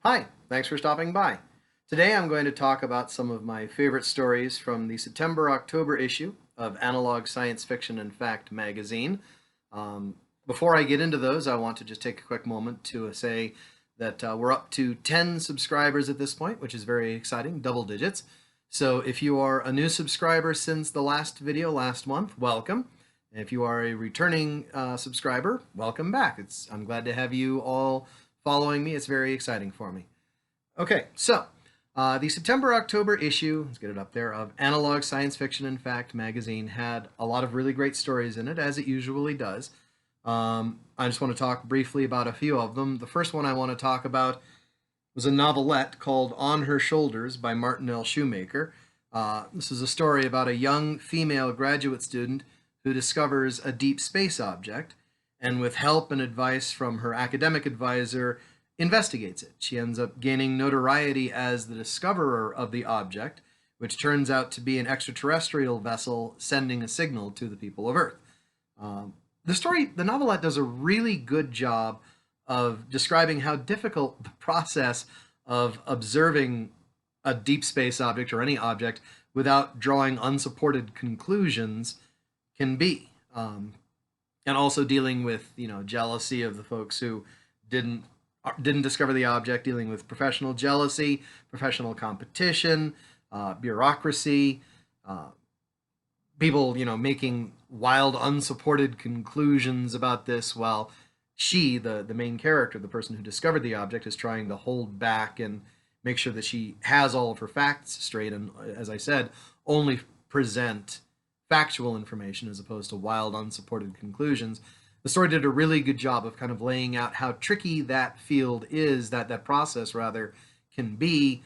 Hi, thanks for stopping by. Today I'm going to talk about some of my favorite stories from the September-October issue of Analog Science Fiction and Fact magazine. Um, Before I get into those, I want to just take a quick moment to say that we're up to 10 subscribers at this point, which is very exciting, double digits. So if you are a new subscriber since the last video last month, welcome. And if you are a returning subscriber, welcome back. I'm glad to have you all following me. It's very exciting for me. Okay, so the September-October issue, let's get it up there, of Analog Science Fiction and Fact magazine had a lot of really great stories in it, as it usually does. I just want to talk briefly about a few of them. The first one I want to talk about was a novelette called On Her Shoulders by Martin L. Shoemaker. This is a story about a young female graduate student who discovers a deep space object, and with help and advice from her academic advisor, investigates it. She ends up gaining notoriety as the discoverer of the object, which turns out to be an extraterrestrial vessel sending a signal to the people of Earth. The novelette does a really good job of describing how difficult the process of observing a deep space object or any object without drawing unsupported conclusions can be. And also dealing with jealousy of the folks who didn't didn't discover the object, dealing with professional jealousy, professional competition, bureaucracy, uh, people making wild, unsupported conclusions about this, while she, the main character, the person who discovered the object, is trying to hold back and make sure that she has all of her facts straight, and as I said, only present factual information as opposed to wild, unsupported conclusions. The story did a really good job of kind of laying out how tricky that field is, that process rather can be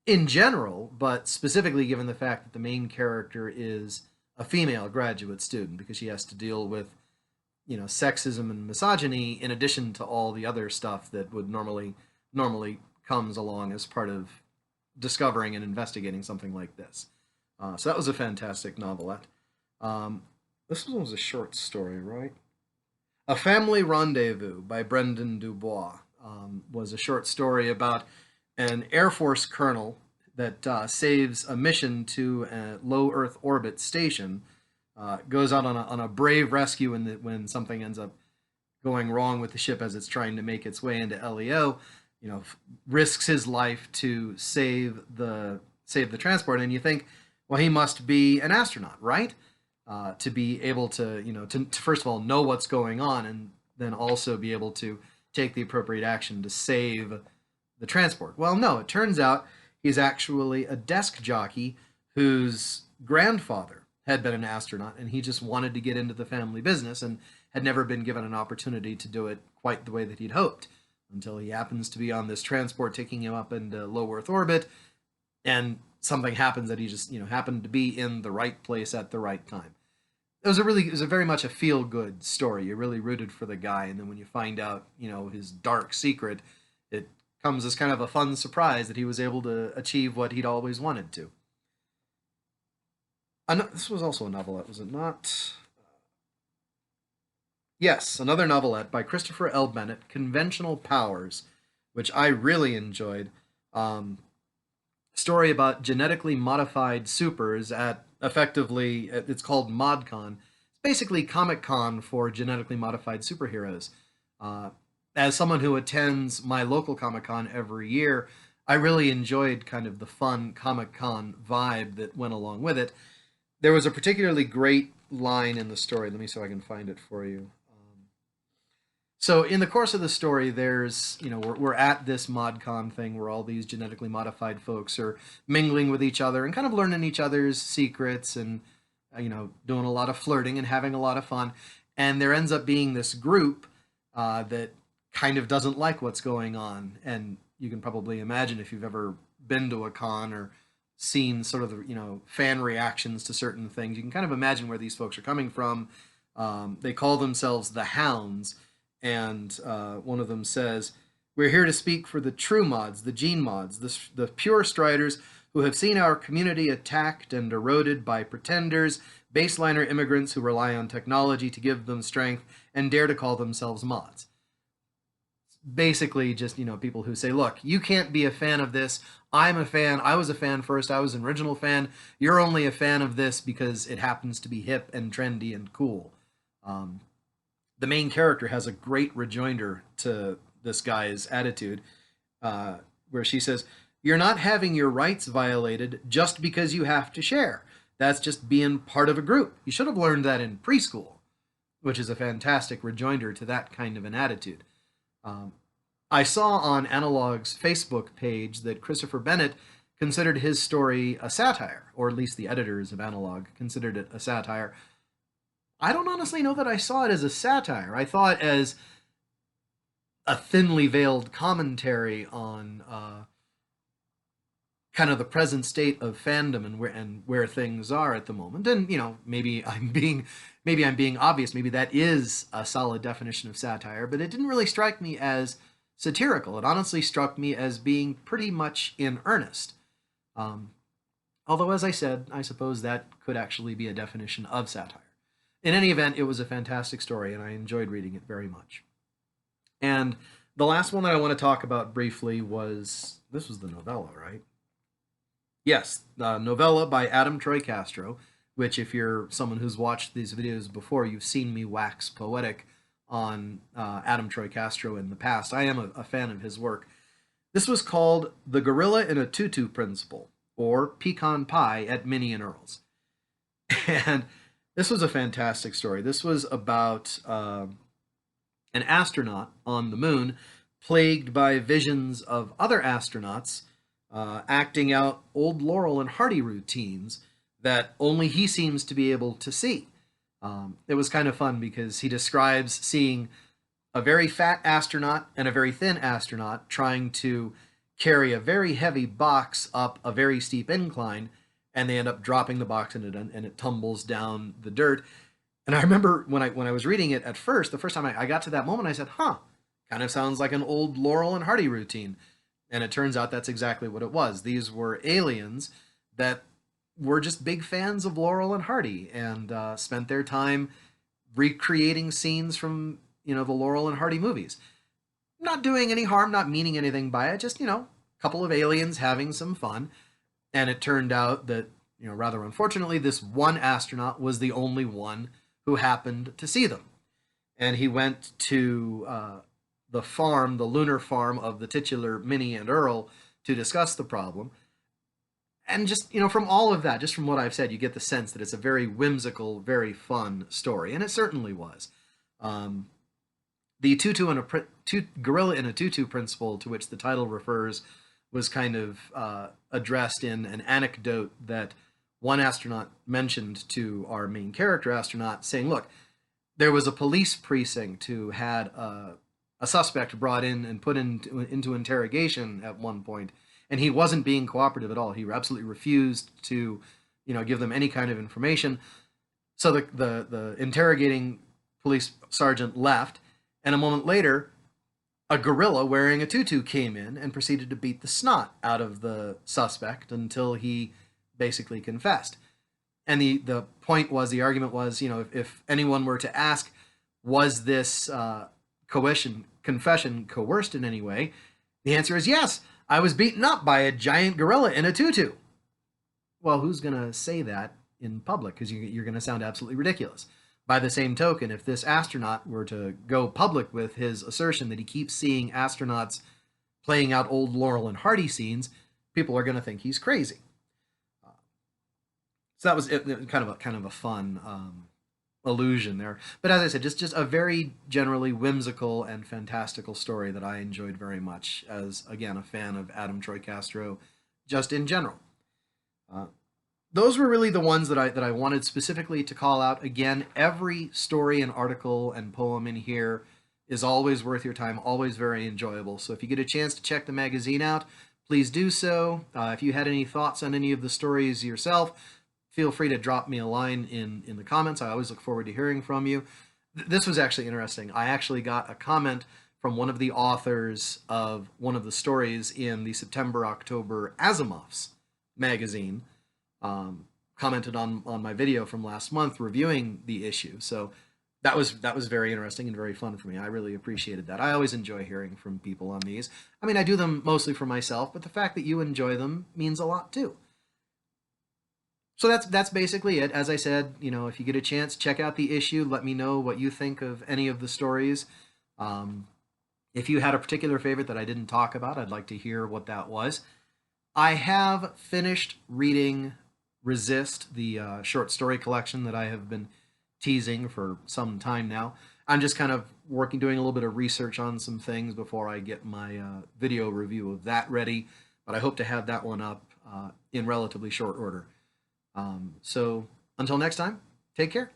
in general, but specifically given the fact that the main character is a female graduate student, because she has to deal with sexism and misogyny in addition to all the other stuff that would normally comes along as part of discovering and investigating something like this. So that was a fantastic novelette. This one was a short story, right? A Family Rendezvous by Brendan Dubois was a short story about an Air Force colonel that saves a mission to a low Earth orbit station, goes out on a brave rescue when something ends up going wrong with the ship as it's trying to make its way into LEO, risks his life to save the transport. And you think, well, he must be an astronaut, right? To be able to, to first of all know what's going on, and then also be able to take the appropriate action to save the transport. Well, no, it turns out he's actually a desk jockey whose grandfather had been an astronaut, and he just wanted to get into the family business and had never been given an opportunity to do it quite the way that he'd hoped, until he happens to be on this transport taking him up into low Earth orbit, and something happens that he just happened to be in the right place at the right time. It was a very much a feel good story. You really rooted for the guy, and then when you find out his dark secret, it comes as kind of a fun surprise that he was able to achieve what he'd always wanted to. This was also a novelette, was it not? Yes, another novelette by Christopher L. Bennett, Conventional Powers, which I really enjoyed. Story about genetically modified supers at effectively, it's called ModCon. It's basically Comic Con for genetically modified superheroes. As someone who attends my local Comic Con every year, I really enjoyed kind of the fun Comic Con vibe that went along with it. There was a particularly great line in the story. Let me see if I can find it for you. So in the course of the story, there's, we're at this ModCon thing where all these genetically modified folks are mingling with each other and kind of learning each other's secrets and, doing a lot of flirting and having a lot of fun. And there ends up being this group that kind of doesn't like what's going on. And you can probably imagine, if you've ever been to a con or seen sort of the, fan reactions to certain things, you can kind of imagine where these folks are coming from. They call themselves the Hounds. And one of them says, "We're here to speak for the true mods, the gene mods, the pure striders who have seen our community attacked and eroded by pretenders, baseliner immigrants who rely on technology to give them strength and dare to call themselves mods." basically just, people who say, look, you can't be a fan of this. I'm a fan. I was a fan first. I was an original fan. You're only a fan of this because it happens to be hip and trendy and cool. Um, the main character has a great rejoinder to this guy's attitude, where she says, "You're not having your rights violated just because you have to share. That's just being part of a group. You should have learned that in preschool," which is a fantastic rejoinder to that kind of an attitude. Um, I saw on Analog's Facebook page that Christopher Bennett considered his story a satire, or at least the editors of Analog considered it a satire. I don't honestly know that I saw it as a satire. I saw it as a thinly veiled commentary on kind of the present state of fandom and where things are at the moment. And maybe I'm being obvious. Maybe that is a solid definition of satire, but it didn't really strike me as satirical. It honestly struck me as being pretty much in earnest. Although, as I said, I suppose that could actually be a definition of satire. In any event, it was a fantastic story, and I enjoyed reading it very much. And the last one that I want to talk about briefly this was the novella, right? Yes, the novella by Adam Troy Castro, which, if you're someone who's watched these videos before, you've seen me wax poetic on Adam Troy Castro in the past. I am a fan of his work. This was called The Gorilla in a Tutu Principle, or Pecan Pie at Minnie and Earl's. And this was a fantastic story. This was about an astronaut on the moon plagued by visions of other astronauts acting out old Laurel and Hardy routines that only he seems to be able to see. It was kind of fun because he describes seeing a very fat astronaut and a very thin astronaut trying to carry a very heavy box up a very steep incline, and they end up dropping the box and it tumbles down the dirt. And I remember when I was reading it at first, the first time I got to that moment, I said, huh, kind of sounds like an old Laurel and Hardy routine. And it turns out that's exactly what it was. These were aliens that were just big fans of Laurel and Hardy and spent their time recreating scenes from, the Laurel and Hardy movies. Not doing any harm, not meaning anything by it, just, a couple of aliens having some fun. And it turned out that, rather unfortunately, this one astronaut was the only one who happened to see them. And he went to the farm, the lunar farm of the titular Minnie and Earl, to discuss the problem. And just, from all of that, just from what I've said, you get the sense that it's a very whimsical, very fun story. And it certainly was. The Gorilla in a Tutu Principle, to which the title refers, was kind of addressed in an anecdote that one astronaut mentioned to our main character astronaut, saying, look, there was a police precinct who had a suspect brought in and put into interrogation at one point, and he wasn't being cooperative at all. He absolutely refused to, give them any kind of information. So the interrogating police sergeant left, and a moment later, a gorilla wearing a tutu came in and proceeded to beat the snot out of the suspect until he basically confessed. And the point was, the argument was, if anyone were to ask, was this confession coerced in any way? The answer is yes. I was beaten up by a giant gorilla in a tutu. Well, who's going to say that in public? Because you're going to sound absolutely ridiculous. By the same token, if this astronaut were to go public with his assertion that he keeps seeing astronauts playing out old Laurel and Hardy scenes, people are going to think he's crazy. So that was kind of a fun illusion there. But as I said, just a very generally whimsical and fantastical story that I enjoyed very much as, again, a fan of Adam Troy Castro, just in general. Those were really the ones that I wanted specifically to call out. Again, every story and article and poem in here is always worth your time, always very enjoyable. So if you get a chance to check the magazine out, please do so. If you had any thoughts on any of the stories yourself, feel free to drop me a line in the comments. I always look forward to hearing from you. This was actually interesting. I actually got a comment from one of the authors of one of the stories in the September-October Asimov's magazine, commented on my video from last month reviewing the issue. So that was very interesting and very fun for me. I really appreciated that. I always enjoy hearing from people on these. I mean, I do them mostly for myself, but the fact that you enjoy them means a lot too. So that's basically it. As I said, if you get a chance, check out the issue. Let me know what you think of any of the stories. Um, if you had a particular favorite that I didn't talk about, I'd like to hear what that was. I have finished reading Resist, the short story collection that I have been teasing for some time now. I'm just kind of doing a little bit of research on some things before I get my video review of that ready. But I hope to have that one up in relatively short order. So until next time, take care.